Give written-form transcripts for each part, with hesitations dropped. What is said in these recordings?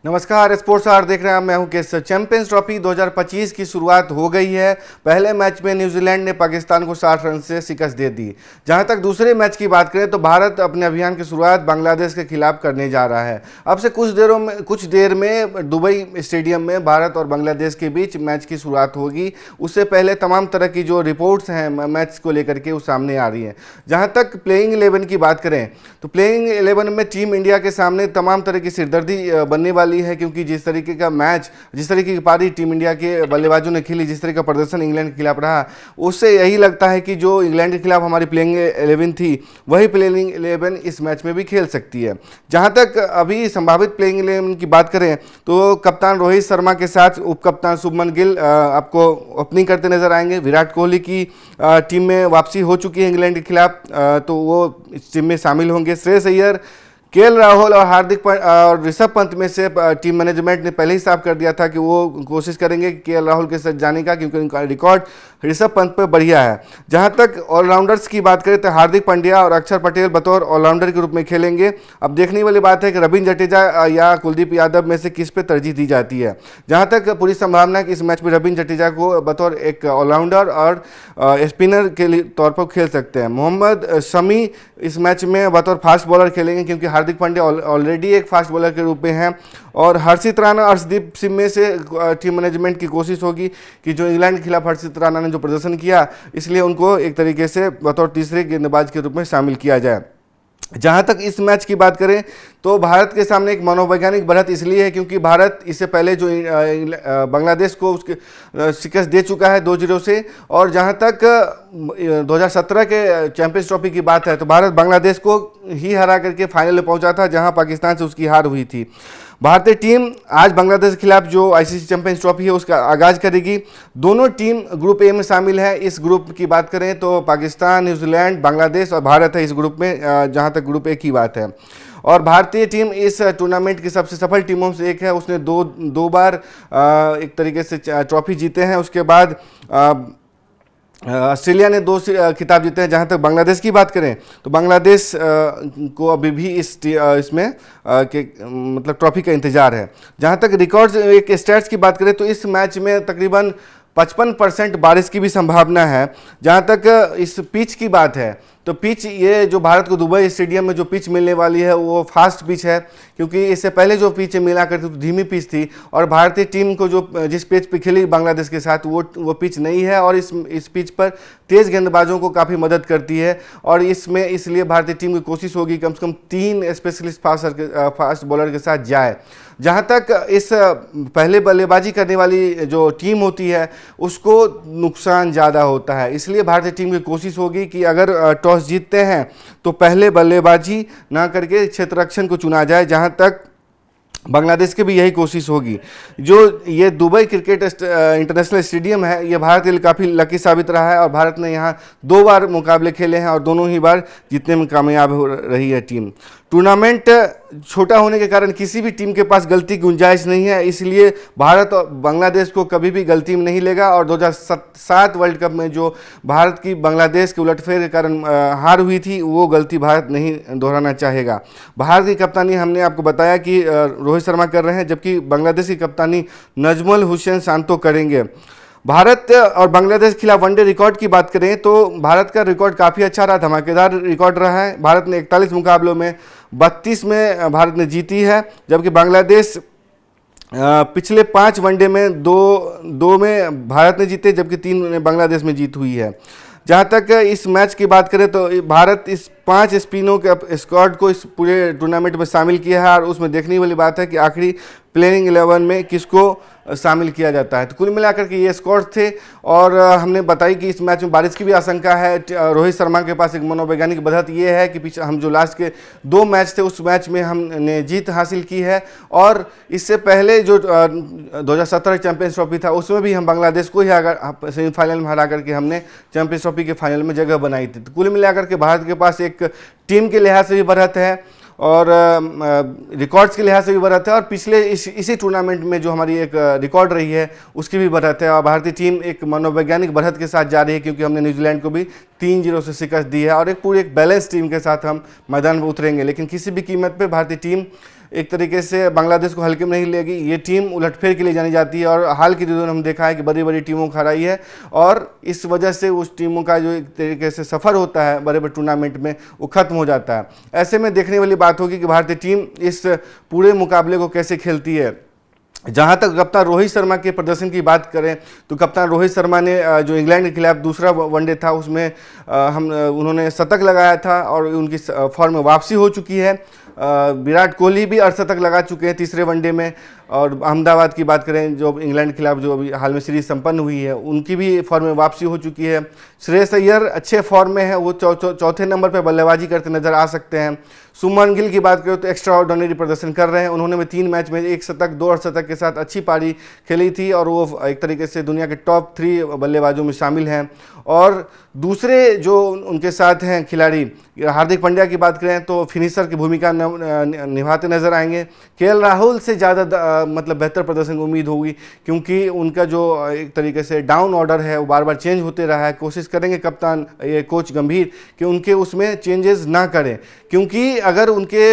नमस्कार, sports our देख रहे हैं। मैं हूं केस। चैंपियंस ट्रॉफी 2025 की शुरुआत हो गई है। पहले मैच में न्यूजीलैंड ने पाकिस्तान को 60 रन से शिकस्त दे दी। जहां तक दूसरे मैच की बात करें तो भारत अपने अभियान की शुरुआत बांग्लादेश के खिलाफ करने जा रहा है। अब से कुछ देर में दुबई स्टेडियम में भारत और बांग्लादेश के बीच मैच की शुरुआत होगी। उससे पहले तमाम तरह की जो रिपोर्ट्स हैं मैच को लेकर के वो सामने आ रही हैं। जहाँ तक प्लेइंग 11 की बात करें तो प्लेइंग 11 में टीम इंडिया के सामने तमाम तरह की सिरदर्दी बनने वाली है, क्योंकि जिस तरीके का मैच, जिस तरीके की पारी टीम इंडिया के बल्लेबाजों ने खेली, जिस तरह का प्रदर्शन इंग्लैंड के खिलाफ रहा, उससे यही लगता है कि जो इंग्लैंड के खिलाफ हमारी प्लेइंग 11 थी वही प्लेइंग 11 इस मैच में भी खेल सकती है। जहां तक अभी संभावित प्लेइंग 11 की बात करें तो कप्तान रोहित शर्मा के साथ उप कप्तान शुभमन गिल आपको ओपनिंग करते नजर आएंगे। विराट कोहली की टीम में वापसी हो चुकी है इंग्लैंड के खिलाफ, तो वो इस टीम में शामिल होंगे। श्रेयस अय्यर, केएल राहुल और हार्दिक और ऋषभ पंत में से टीम मैनेजमेंट ने पहले ही साफ कर दिया था कि वो कोशिश करेंगे केएल राहुल के साथ जाने का, क्योंकि उनका रिकॉर्ड ऋषभ पंत पर बढ़िया है। जहां तक ऑलराउंडर्स की बात करें तो हार्दिक पांड्या और अक्षर पटेल बतौर ऑलराउंडर के रूप में खेलेंगे। अब देखने वाली बात है कि रविंद्र जडेजा या कुलदीप यादव में से किस पे तरजीह दी जाती है। जहां तक पूरी संभावना है कि इस मैच में रविंद्र जडेजा को बतौर एक ऑलराउंडर और स्पिनर के तौर पर खेल सकते हैं। मोहम्मद शमी इस मैच में बतौर फास्ट बॉलर खेलेंगे, क्योंकि हार्दिक पांड्या ऑलरेडी एक फास्ट बॉलर के रूप में हैं। और हर्षित राणा, अर्शदीप सिंह में से टीम मैनेजमेंट की कोशिश होगी कि जो इंग्लैंड के खिलाफ हर्षित राणा ने जो प्रदर्शन किया, इसलिए उनको एक तरीके से बतौर तीसरे गेंदबाज के रूप में शामिल किया जाए। जहां तक इस मैच की बात करें तो भारत के सामने एक मनोवैज्ञानिक बढ़त इसलिए है क्योंकि भारत इससे पहले जो बांग्लादेश को उसके शिकस्त दे चुका है 2-0 से। और जहां तक 2017 के चैंपियंस ट्रॉफी की बात है तो भारत बांग्लादेश को ही हरा करके फाइनल में पहुंचा था, जहां पाकिस्तान से उसकी हार हुई थी। भारतीय टीम आज बांग्लादेश के खिलाफ जो आईसीसी चैंपियंस ट्रॉफी है उसका आगाज करेगी। दोनों टीम ग्रुप ए में शामिल है। इस ग्रुप की बात करें तो पाकिस्तान, न्यूजीलैंड, बांग्लादेश और भारत है इस ग्रुप में, जहां तक ग्रुप ए की बात है। और भारतीय टीम इस टूर्नामेंट की सबसे सफल टीमों से एक है। उसने दो बार एक तरीके से ट्रॉफी जीते हैं। उसके बाद ऑस्ट्रेलिया ने 2 खिताब जीते हैं। जहां तक बांग्लादेश की बात करें तो बांग्लादेश को अभी भी इसमें मतलब ट्रॉफी का इंतजार है। जहां तक रिकॉर्ड्स एक स्टैट्स की बात करें तो इस मैच में तकरीबन 55% बारिश की भी संभावना है। जहां तक इस पिच की बात है तो पिच, ये जो भारत को दुबई स्टेडियम में जो पिच मिलने वाली है वो फास्ट पिच है, क्योंकि इससे पहले जो पिच मिला करती थी धीमी पिच थी। और भारतीय टीम को जो जिस पिच पे खेली बांग्लादेश के साथ वो पिच नहीं है, और इस पिच पर तेज़ गेंदबाजों को काफ़ी मदद करती है। और इसमें इसलिए भारतीय टीम की कोशिश होगी कम से कम 3 स्पेशलिस्ट फास्ट बॉलर के साथ जाए। जहां तक इस पहले बल्लेबाजी करने वाली जो टीम होती है उसको नुकसान ज़्यादा होता है, इसलिए भारतीय टीम की कोशिश होगी कि अगर टॉस जीतते हैं तो पहले बल्लेबाजी ना करके क्षेत्ररक्षण को चुना जाए। जहां तक बांग्लादेश की भी यही कोशिश होगी। जो ये दुबई क्रिकेट इंटरनेशनल स्टेडियम है, ये भारत के लिए काफ़ी लकी साबित रहा है और भारत ने यहाँ 2 बार मुकाबले खेले हैं और दोनों ही बार जीतने में कामयाब हो रही है टीम। टूर्नामेंट छोटा होने के कारण किसी भी टीम के पास गलती की गुंजाइश नहीं है, इसलिए भारत और बांग्लादेश को कभी भी गलती में नहीं लेगा। और 2007 वर्ल्ड कप में जो भारत की बांग्लादेश के उलटफेर के कारण हार हुई थी वो गलती भारत नहीं दोहराना चाहेगा। भारत की कप्तानी हमने आपको बताया कि रोहित शर्मा कर रहे हैं, जबकि बांग्लादेश की कप्तानी नजमुल हुसैन शांतो करेंगे। भारत और बांग्लादेश के खिलाफ वनडे रिकॉर्ड की बात करें तो भारत का रिकॉर्ड काफ़ी अच्छा रहा, धमाकेदार रिकॉर्ड रहा है। भारत ने 41 मुकाबलों में 32 में भारत ने जीती है, जबकि बांग्लादेश पिछले 5 वनडे में दो में भारत ने जीते, जबकि 3 में बांग्लादेश में जीत हुई है। जहाँ तक इस मैच की बात करें तो भारत इस 5 स्पिनों के स्क्वाड को इस पूरे टूर्नामेंट में शामिल किया है, और उसमें देखने वाली बात है कि आखिरी प्लेइंग 11 में किसको शामिल किया जाता है। तो कुल मिलाकर के ये स्कोर थे। और हमने बताई कि इस मैच में बारिश की भी आशंका है। रोहित शर्मा के पास एक मनोवैज्ञानिक बढ़त ये है कि पीछे हम जो लास्ट के 2 मैच थे उस मैच में हमने जीत हासिल की है, और इससे पहले जो 2017 चैंपियंस ट्रॉफी था उसमें भी हम बांग्लादेश को ही सेमीफाइनल में हरा करके हमने चैंपियंस ट्रॉफी के फाइनल में जगह बनाई थी। तो कुल मिलाकर के भारत के पास एक टीम के लिहाज से भी बढ़त है और रिकॉर्ड्स के लिहाज से भी बढ़त है, और पिछले इसी टूर्नामेंट में जो हमारी एक रिकॉर्ड रही है उसकी भी बढ़त है। और भारतीय टीम एक मनोवैज्ञानिक बढ़त के साथ जा रही है, क्योंकि हमने न्यूजीलैंड को भी 3-0 से शिकस्त दी है, और एक पूरी बैलेंस टीम के साथ हम मैदान में उतरेंगे। लेकिन किसी भी कीमत पे भारतीय टीम एक तरीके से बांग्लादेश को हल्के में नहीं लेगी। ये टीम उलटफेर के लिए जानी जाती है और हाल के दिनों में हम देखा है कि बड़ी बड़ी टीमों को हराई है और इस वजह से उस टीमों का जो एक तरीके से सफ़र होता है बड़े बड़े टूर्नामेंट में वो खत्म हो जाता है। ऐसे में देखने वाली बात होगी कि भारतीय टीम इस पूरे मुकाबले को कैसे खेलती है। जहां तक कप्तान रोहित शर्मा के प्रदर्शन की बात करें तो कप्तान रोहित शर्मा ने जो इंग्लैंड के खिलाफ दूसरा वनडे था उसमें उन्होंने शतक लगाया था और उनकी फॉर्म में वापसी हो चुकी है। विराट कोहली भी अर्धशतक लगा चुके हैं तीसरे वनडे में। और अहमदाबाद की बात करें जो इंग्लैंड के खिलाफ जो अभी हाल में सीरीज संपन्न हुई है उनकी भी फॉर्म में वापसी हो चुकी है। श्रेयस अय्यर अच्छे फॉर्म में है, वो चौथे नंबर पर बल्लेबाजी करते नजर आ सकते हैं। शुभमन गिल की बात करें तो एक्स्ट्रा ऑर्डिनरी प्रदर्शन कर रहे हैं। उन्होंने भी 3 मैच में 1 शतक 2 अर्धशतक के साथ अच्छी पारी खेली थी और वो एक तरीके से दुनिया के टॉप 3 बल्लेबाजों में शामिल हैं। और दूसरे जो उनके साथ हैं खिलाड़ी, हार्दिक पांड्या की बात करें तो फिनिशर की भूमिका निभाते नजर आएंगे। केएल राहुल से ज़्यादा मतलब बेहतर प्रदर्शन की उम्मीद होगी क्योंकि उनका जो एक तरीके से डाउन ऑर्डर है वो बार बार चेंज होते रहा है। कोशिश करेंगे कप्तान ये कोच गंभीर कि उनके उसमें चेंजेस ना करें, क्योंकि अगर उनके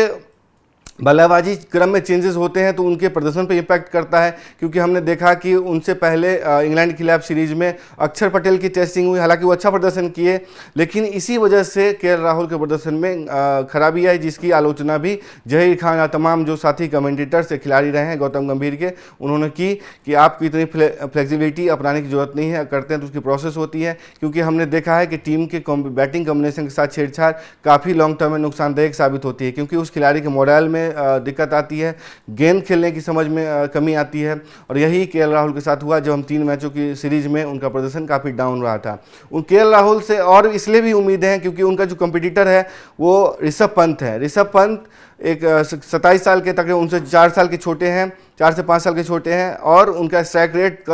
बल्लेबाजी क्रम में चेंजेस होते हैं तो उनके प्रदर्शन पर इम्पैक्ट करता है। क्योंकि हमने देखा कि उनसे पहले इंग्लैंड के खिलाफ सीरीज में अक्षर पटेल की टेस्टिंग हुई, हालांकि वो अच्छा प्रदर्शन किए लेकिन इसी वजह से केएल राहुल के प्रदर्शन में खराबी आई, जिसकी आलोचना भी जहीर खान और तमाम जो साथी कमेंटेटर से खिलाड़ी रहे हैं गौतम गंभीर के, उन्होंने की कि आपको इतनी फ्लेक्सिबिलिटी अपनाने की जरूरत नहीं है, करते हैं तो उसकी प्रोसेस होती है। क्योंकि हमने देखा है कि टीम के बैटिंग कॉम्बिनेशन के साथ छेड़छाड़ काफ़ी लॉन्ग टर्म में नुकसानदायक साबित होती है, क्योंकि उस खिलाड़ी के मोरल में दिक्कत आती है, गेंद खेलने की समझ में कमी आती है। और यही केएल राहुल के साथ हुआ जब हम 3 मैचों की सीरीज में उनका प्रदर्शन काफ़ी डाउन रहा था। उन केएल राहुल से और इसलिए भी उम्मीदें हैं क्योंकि उनका जो कंपटीटर है वो ऋषभ पंत है। ऋषभ पंत एक 27 साल के तकरीबन उनसे 4 साल के छोटे हैं, 4 से 5 साल के छोटे हैं और उनका स्ट्राइक रेट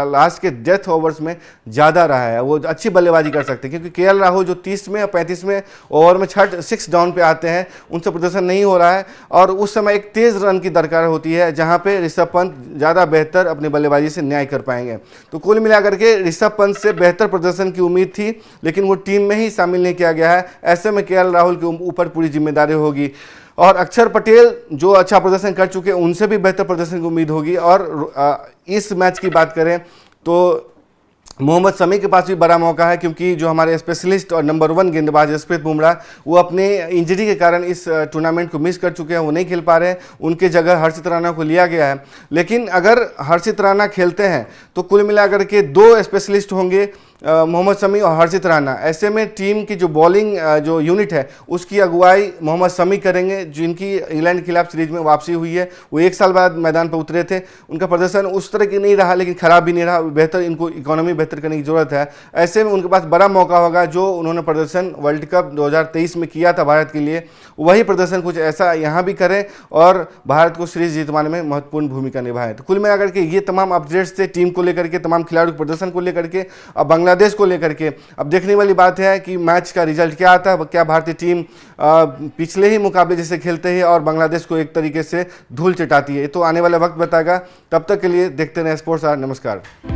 लास्ट के डेथ ओवर्स में ज़्यादा रहा है। वो अच्छी बल्लेबाजी कर सकते हैं क्योंकि केएल राहुल जो 30वें और 35वें ओवर में 6 डाउन पे आते हैं उनसे प्रदर्शन नहीं हो रहा है और उस समय एक तेज़ रन की दरकार होती है जहाँ पे ऋषभ पंत ज़्यादा बेहतर अपनी बल्लेबाजी से न्याय कर पाएंगे। तो कुल मिलाकर के ऋषभ पंत से बेहतर प्रदर्शन की उम्मीद थी लेकिन वो टीम में ही शामिल नहीं किया गया है। ऐसे में केएल राहुल के ऊपर पूरी जिम्मेदारी होगी और अक्षर पटेल जो अच्छा प्रदर्शन कर चुके हैं उनसे भी बेहतर प्रदर्शन की उम्मीद होगी। और इस मैच की बात करें तो मोहम्मद शमी के पास भी बड़ा मौका है क्योंकि जो हमारे स्पेशलिस्ट और नंबर 1 गेंदबाज जसप्रीत बुमराह वो अपने इंजरी के कारण इस टूर्नामेंट को मिस कर चुके हैं, वो नहीं खेल पा रहे हैं। उनके जगह हर्षित राणा को लिया गया है, लेकिन अगर हर्षित राणा खेलते हैं तो कुल मिलाकर के 2 स्पेशलिस्ट होंगे, मोहम्मद शमी और हर्षित राणा। ऐसे में टीम की जो बॉलिंग जो यूनिट है उसकी अगुवाई मोहम्मद शमी करेंगे, जिनकी इंग्लैंड के खिलाफ सीरीज में वापसी हुई है। वो 1 साल बाद मैदान पर उतरे थे, उनका प्रदर्शन उस तरह की नहीं रहा लेकिन खराब भी नहीं रहा, बेहतर इनको इकोनॉमी बेहतर करने की जरूरत है। ऐसे में उनके पास बड़ा मौका होगा, जो उन्होंने प्रदर्शन वर्ल्ड कप 2023 में किया था भारत के लिए, वही प्रदर्शन कुछ ऐसा यहाँ भी करें और भारत को सीरीज जितवाने में महत्वपूर्ण भूमिका निभाएं। तो कुल मिलाकर के ये तमाम अपडेट्स थे टीम को लेकर के, तमाम खिलाड़ियों के प्रदर्शन को लेकर के, अब बांग्लादेश को लेकर के। अब देखने वाली बात है कि मैच का रिजल्ट क्या आता है, क्या भारतीय टीम पिछले ही मुकाबले जैसे खेलते हैं और बांग्लादेश को एक तरीके से धूल चटाती है। तो आने वाला वक्त बताएगा। तब तक के लिए देखते रहें स्पोर्ट्स आवर। नमस्कार।